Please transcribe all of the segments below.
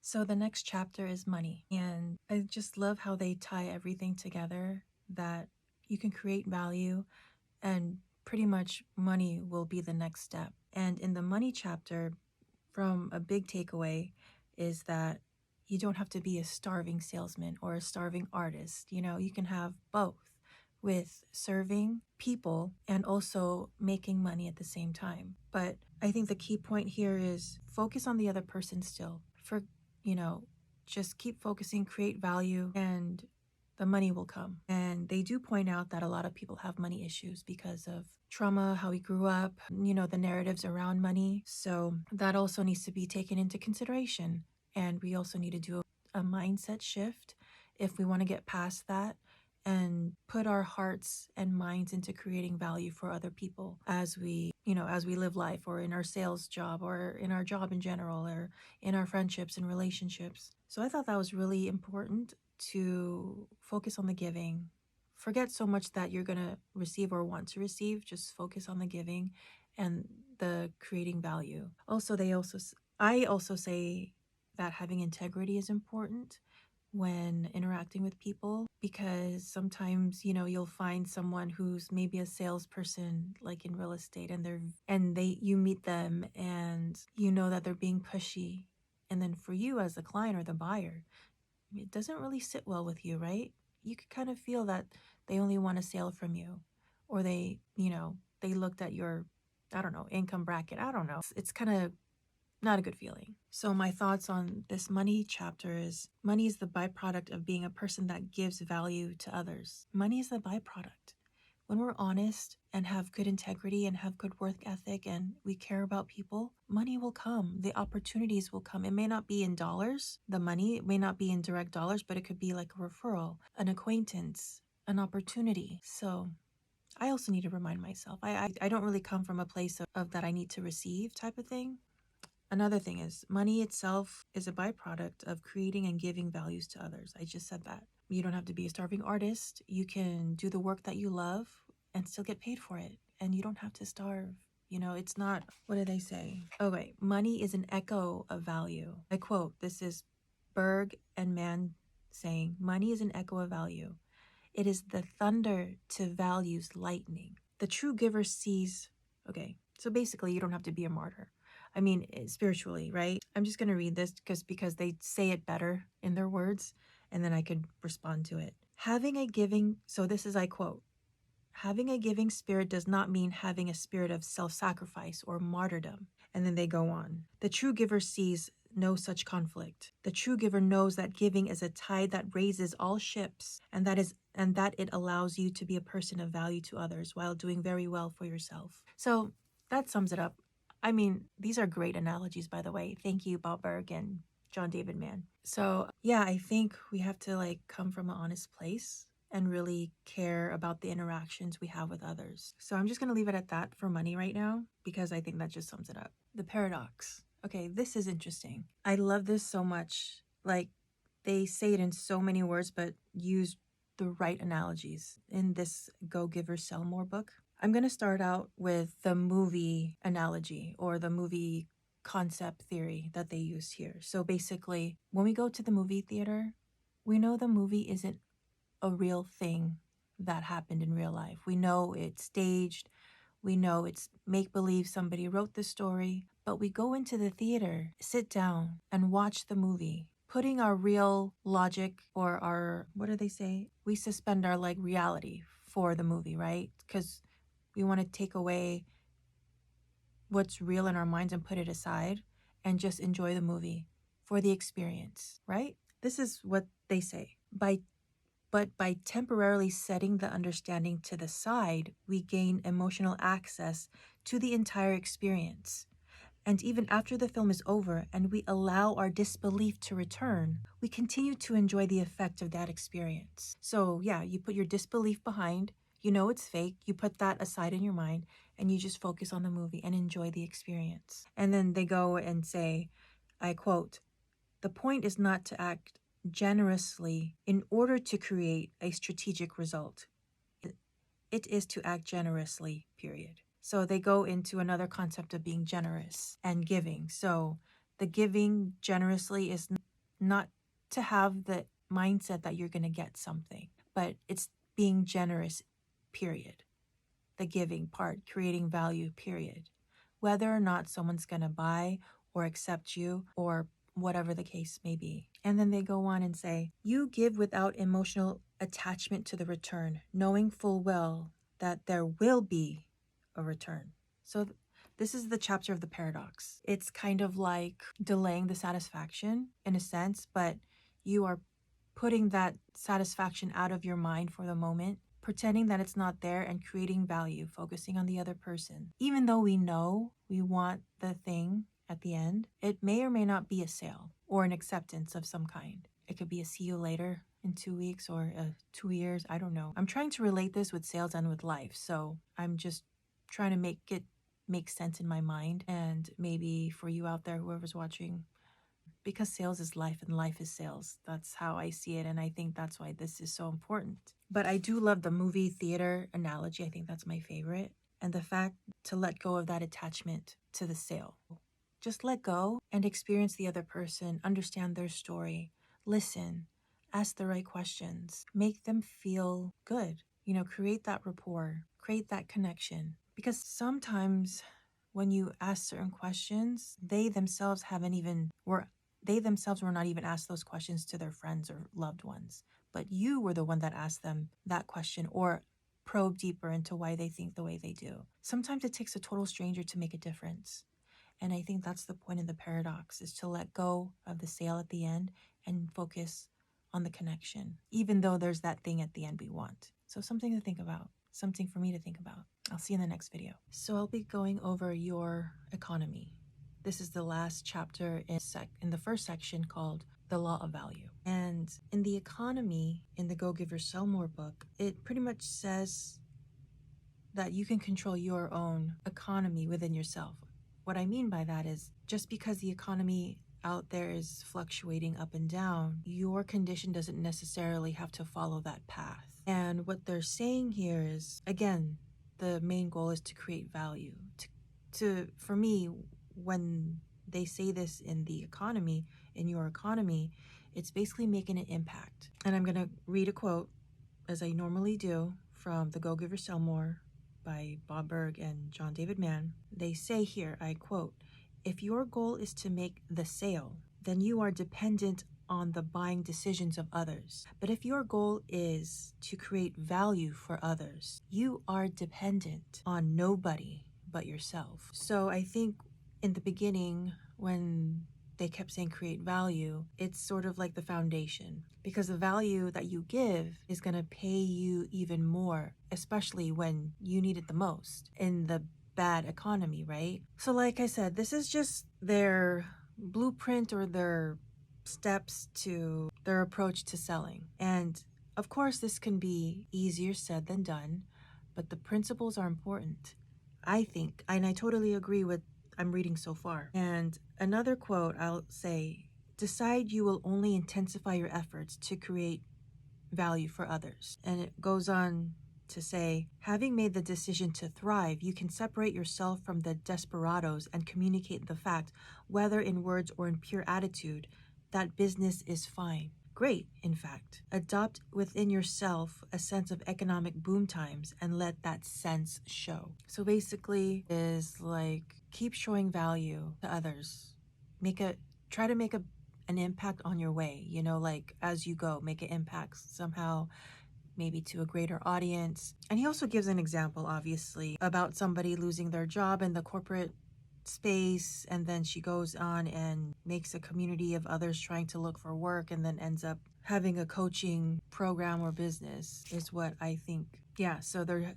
So the next chapter is money. And I just love how they tie everything together, that you can create value and pretty much money will be the next step. And in the money chapter, from a big takeaway is that you don't have to be a starving salesman or a starving artist. You can have both with serving people and also making money at the same time. But I think the key point here is focus on the other person still. You know, just keep focusing, create value, and the money will come. And they do point out that a lot of people have money issues because of trauma, how we grew up, the narratives around money. So that also needs to be taken into consideration. And we also need to do a mindset shift if we want to get past that and put our hearts and minds into creating value for other people as we live life, or in our sales job, or in our job in general, or in our friendships and relationships. So I thought that was really important to focus on the giving. Forget so much that you're going to receive or want to receive. Just focus on the giving and the creating value. I also say that having integrity is important when interacting with people, because sometimes you'll find someone who's maybe a salesperson, like in real estate, and you meet them and you know that they're being pushy, and then for you as the client or the buyer, it doesn't really sit well with you, right? You could kind of feel that they only want a sale from you, or they looked at your, I don't know, income bracket. I don't know. It's kind of not a good feeling. So my thoughts on this money chapter is money is the byproduct of being a person that gives value to others. Money is the byproduct. When we're honest and have good integrity and have good work ethic and we care about people, money will come. The opportunities will come. It may not be in dollars, the money, it may not be in direct dollars, but it could be like a referral, an acquaintance, an opportunity. So I also need to remind myself, I don't really come from a place of that I need to receive type of thing. Another thing is money itself is a byproduct of creating and giving values to others. I just said that. You don't have to be a starving artist. You can do the work that you love and still get paid for it. And you don't have to starve. It's not, what do they say? Okay, money is an echo of value. I quote, this is Berg and Mann saying, money is an echo of value. It is the thunder to values lightning. The true giver sees, okay, so basically you don't have to be a martyr. I mean, spiritually, right? I'm just going to read this because they say it better in their words, and then I could respond to it. So this is, I quote, having a giving spirit does not mean having a spirit of self-sacrifice or martyrdom. And then they go on. The true giver sees no such conflict. The true giver knows that giving is a tide that raises all ships, and that it allows you to be a person of value to others while doing very well for yourself. So that sums it up. I mean, these are great analogies, by the way. Thank you, Bob Berg and John David Mann. So yeah, I think we have to come from an honest place and really care about the interactions we have with others. So I'm just going to leave it at that for money right now, because I think that just sums it up. The paradox. Okay, this is interesting. I love this so much. They say it in so many words, but use the right analogies in this Go Giver Sell More book. I'm going to start out with the movie analogy, or the movie concept theory that they use here. So basically, when we go to the movie theater, we know the movie isn't a real thing that happened in real life. We know it's staged. We know it's make-believe. Somebody wrote the story. But we go into the theater, sit down, and watch the movie, putting our real logic, or our, what do they say? We suspend our reality for the movie, right? Because we want to take away what's real in our minds and put it aside and just enjoy the movie for the experience, right? This is what they say. But by temporarily setting the understanding to the side, we gain emotional access to the entire experience. And even after the film is over and we allow our disbelief to return, we continue to enjoy the effect of that experience. So yeah, you put your disbelief behind, you know it's fake, you put that aside in your mind, and you just focus on the movie and enjoy the experience. And then they go and say, I quote, "The point is not to act generously in order to create a strategic result. It is to act generously, period." So they go into another concept of being generous and giving. So the giving generously is not to have the mindset that you're going to get something, but it's being generous, period. The giving part, creating value, period. Whether or not someone's going to buy or accept you or whatever the case may be. And then they go on and say, you give without emotional attachment to the return, knowing full well that there will be a return. So this is the chapter of the paradox. It's kind of like delaying the satisfaction in a sense, but you are putting that satisfaction out of your mind for the moment, pretending that it's not there and creating value, focusing on the other person. Even though we know we want the thing at the end, it may or may not be a sale or an acceptance of some kind. It could be a see you later in 2 weeks or 2 years. I don't know. I'm trying to relate this with sales and with life. So I'm just trying to make it make sense in my mind. And maybe for you out there, whoever's watching, because sales is life and life is sales. That's how I see it. And I think that's why this is so important. But I do love the movie theater analogy. I think that's my favorite. And the fact to let go of that attachment to the sale. Just let go and experience the other person, understand their story, listen, ask the right questions, make them feel good, create that rapport, create that connection. Because sometimes when you ask certain questions, they themselves were not even asked those questions to their friends or loved ones, but you were the one that asked them that question or probe deeper into why they think the way they do. Sometimes it takes a total stranger to make a difference. And I think that's the point of the paradox, is to let go of the sale at the end and focus on the connection, even though there's that thing at the end we want. So something to think about, something for me to think about. I'll see you in the next video. So I'll be going over your economy. This is the last chapter in the first section called The Law of Value. And in the economy, in the Go Give or Sell More book, it pretty much says that you can control your own economy within yourself. What I mean by that is, just because the economy out there is fluctuating up and down, your condition doesn't necessarily have to follow that path. And what they're saying here is, again, the main goal is to create value. For me, when they say this in the economy, in your economy, it's basically making an impact. And I'm going to read a quote, as I normally do, from The Go Give or Sell More by Bob Burg and John David Mann. They say here, I quote, "If your goal is to make the sale, then you are dependent on the buying decisions of others. But if your goal is to create value for others, you are dependent on nobody but yourself." So I think in the beginning, when they kept saying create value, it's sort of like the foundation, because the value that you give is going to pay you even more, especially when you need it the most in the bad economy, right? So like I said, this is just their blueprint or their steps to their approach to selling. And of course, this can be easier said than done, but the principles are important, I think. And I totally agree with I'm reading so far. And another quote I'll say, decide you will only intensify your efforts to create value for others. And it goes on to say, having made the decision to thrive, you can separate yourself from the desperados and communicate the fact, whether in words or in pure attitude, that business is fine. Great, in fact. Adopt within yourself a sense of economic boom times and let that sense show. So basically is like, keep showing value to others. Try to make an impact on your way, like as you go, make an impact somehow, maybe to a greater audience. And he also gives an example, obviously, about somebody losing their job in the corporate space, and then she goes on and makes a community of others trying to look for work, and then ends up having a coaching program or business, is what I think. Yeah, so they're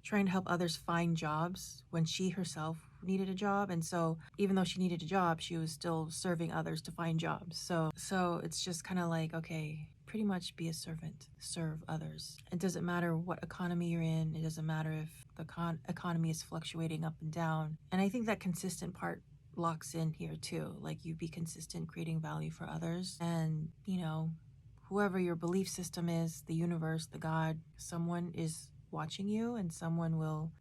trying to help others find jobs when she herself needed a job. And so even though she needed a job, she was still serving others to find jobs. So it's just kind of like, okay, pretty much be a servant, serve others. It doesn't matter what economy you're in. It doesn't matter if the economy is fluctuating up and down. And I think that consistent part locks in here too. Like, you be consistent creating value for others, and whoever your belief system is, the universe, the God, someone is watching you, and someone will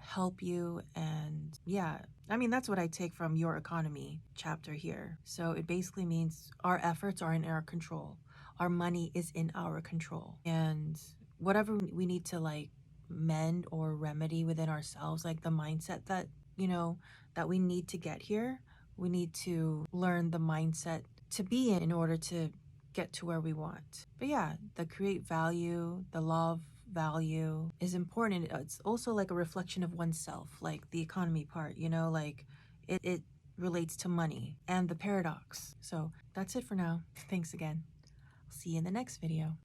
help you. And yeah, I mean, that's what I take from Your Economy chapter here. So it basically means our efforts are in our control. Our money is in our control. And whatever we need to like mend or remedy within ourselves, like the mindset that, that we need to get here, we need to learn the mindset to be in order to get to where we want. But yeah, the create value, the law of value is important. It's also like a reflection of oneself, like the economy part, like it relates to money and the paradox. So that's it for now. Thanks again. See you in the next video.